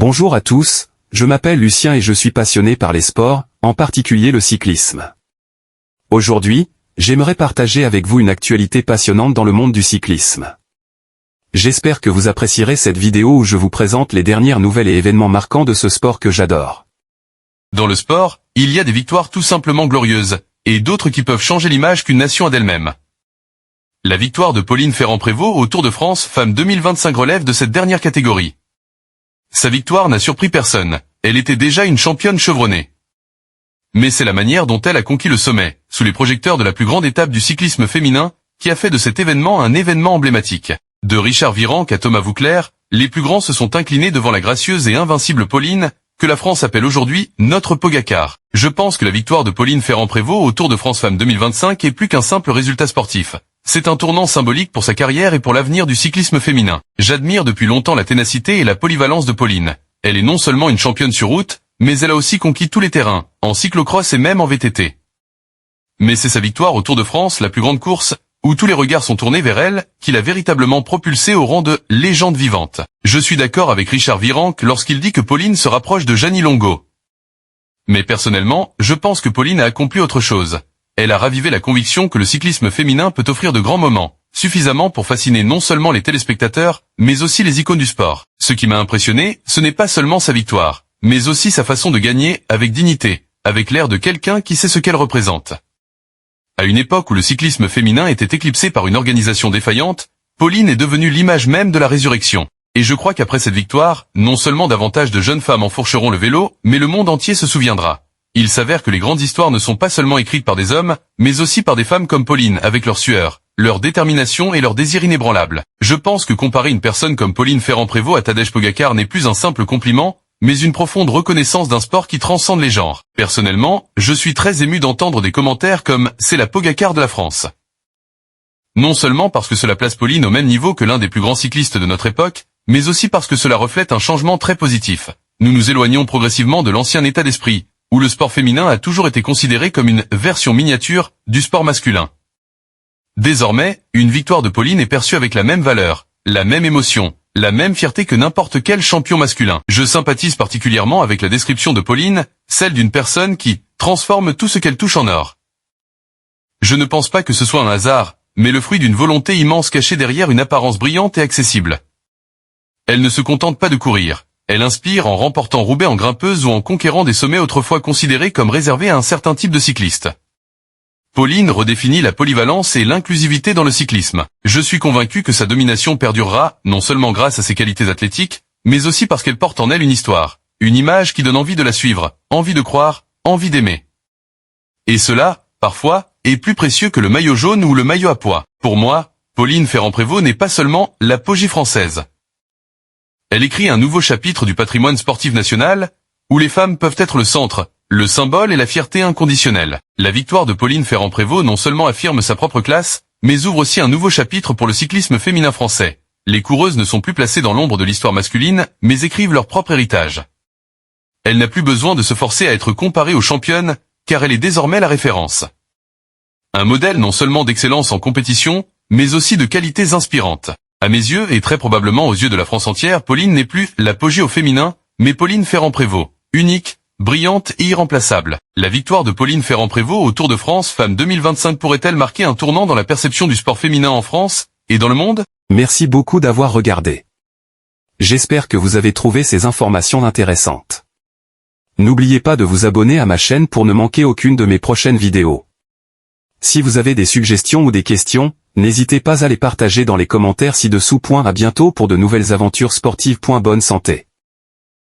Bonjour à tous, je m'appelle Lucien et je suis passionné par les sports, en particulier le cyclisme. Aujourd'hui, j'aimerais partager avec vous une actualité passionnante dans le monde du cyclisme. J'espère que vous apprécierez cette vidéo où je vous présente les dernières nouvelles et événements marquants de ce sport que j'adore. Dans le sport, il y a des victoires tout simplement glorieuses, et d'autres qui peuvent changer l'image qu'une nation a d'elle-même. La victoire de Pauline Ferrand-Prévot au Tour de France Femmes 2025 relève de cette dernière catégorie. Sa victoire n'a surpris personne, elle était déjà une championne chevronnée. Mais c'est la manière dont elle a conquis le sommet, sous les projecteurs de la plus grande étape du cyclisme féminin, qui a fait de cet événement un événement emblématique. De Richard Virenque à Thomas Voeckler, les plus grands se sont inclinés devant la gracieuse et invincible Pauline, que la France appelle aujourd'hui notre Pogacar. Je pense que la victoire de Pauline Ferrand-Prévot au Tour de France Femmes 2025 est plus qu'un simple résultat sportif. C'est un tournant symbolique pour sa carrière et pour l'avenir du cyclisme féminin. J'admire depuis longtemps la ténacité et la polyvalence de Pauline. Elle est non seulement une championne sur route, mais elle a aussi conquis tous les terrains, en cyclocross et même en VTT. Mais c'est sa victoire au Tour de France, la plus grande course, où tous les regards sont tournés vers elle, qui l'a véritablement propulsée au rang de légende vivante. Je suis d'accord avec Richard Virenque lorsqu'il dit que Pauline se rapproche de Jeannie Longo. Mais personnellement, je pense que Pauline a accompli autre chose. Elle a ravivé la conviction que le cyclisme féminin peut offrir de grands moments, suffisamment pour fasciner non seulement les téléspectateurs, mais aussi les icônes du sport. Ce qui m'a impressionné, ce n'est pas seulement sa victoire, mais aussi sa façon de gagner avec dignité, avec l'air de quelqu'un qui sait ce qu'elle représente. À une époque où le cyclisme féminin était éclipsé par une organisation défaillante, Pauline est devenue l'image même de la résurrection. Et je crois qu'après cette victoire, non seulement davantage de jeunes femmes enfourcheront le vélo, mais le monde entier se souviendra. Il s'avère que les grandes histoires ne sont pas seulement écrites par des hommes, mais aussi par des femmes comme Pauline, avec leur sueur, leur détermination et leur désir inébranlable. Je pense que comparer une personne comme Pauline Ferrand-Prévot à Tadej Pogacar n'est plus un simple compliment, mais une profonde reconnaissance d'un sport qui transcende les genres. Personnellement, je suis très ému d'entendre des commentaires comme « c'est la Pogacar de la France ». Non seulement parce que cela place Pauline au même niveau que l'un des plus grands cyclistes de notre époque, mais aussi parce que cela reflète un changement très positif. Nous nous éloignons progressivement de l'ancien état d'esprit, où le sport féminin a toujours été considéré comme une version miniature du sport masculin. Désormais, une victoire de Pauline est perçue avec la même valeur, la même émotion, la même fierté que n'importe quel champion masculin. Je sympathise particulièrement avec la description de Pauline, celle d'une personne qui transforme tout ce qu'elle touche en or. Je ne pense pas que ce soit un hasard, mais le fruit d'une volonté immense cachée derrière une apparence brillante et accessible. Elle ne se contente pas de courir. Elle inspire en remportant Roubaix en grimpeuse ou en conquérant des sommets autrefois considérés comme réservés à un certain type de cycliste. Pauline redéfinit la polyvalence et l'inclusivité dans le cyclisme. Je suis convaincu que sa domination perdurera, non seulement grâce à ses qualités athlétiques, mais aussi parce qu'elle porte en elle une histoire, une image qui donne envie de la suivre, envie de croire, envie d'aimer. Et cela, parfois, est plus précieux que le maillot jaune ou le maillot à pois. Pour moi, Pauline Ferrand-Prévot n'est pas seulement l'apogée française. Elle écrit un nouveau chapitre du patrimoine sportif national, où les femmes peuvent être le centre, le symbole et la fierté inconditionnelle. La victoire de Pauline Ferrand-Prévot non seulement affirme sa propre classe, mais ouvre aussi un nouveau chapitre pour le cyclisme féminin français. Les coureuses ne sont plus placées dans l'ombre de l'histoire masculine, mais écrivent leur propre héritage. Elle n'a plus besoin de se forcer à être comparée aux championnes, car elle est désormais la référence. Un modèle non seulement d'excellence en compétition, mais aussi de qualités inspirantes. À mes yeux, et très probablement aux yeux de la France entière, Pauline n'est plus l'apogée au féminin, mais Pauline Ferrand-Prévot, unique, brillante et irremplaçable. La victoire de Pauline Ferrand-Prévot au Tour de France Femmes 2025 pourrait-elle marquer un tournant dans la perception du sport féminin en France, et dans le monde? Merci beaucoup d'avoir regardé. J'espère que vous avez trouvé ces informations intéressantes. N'oubliez pas de vous abonner à ma chaîne pour ne manquer aucune de mes prochaines vidéos. Si vous avez des suggestions ou des questions, n'hésitez pas à les partager dans les commentaires ci-dessous. À bientôt pour de nouvelles aventures sportives. Bonne santé.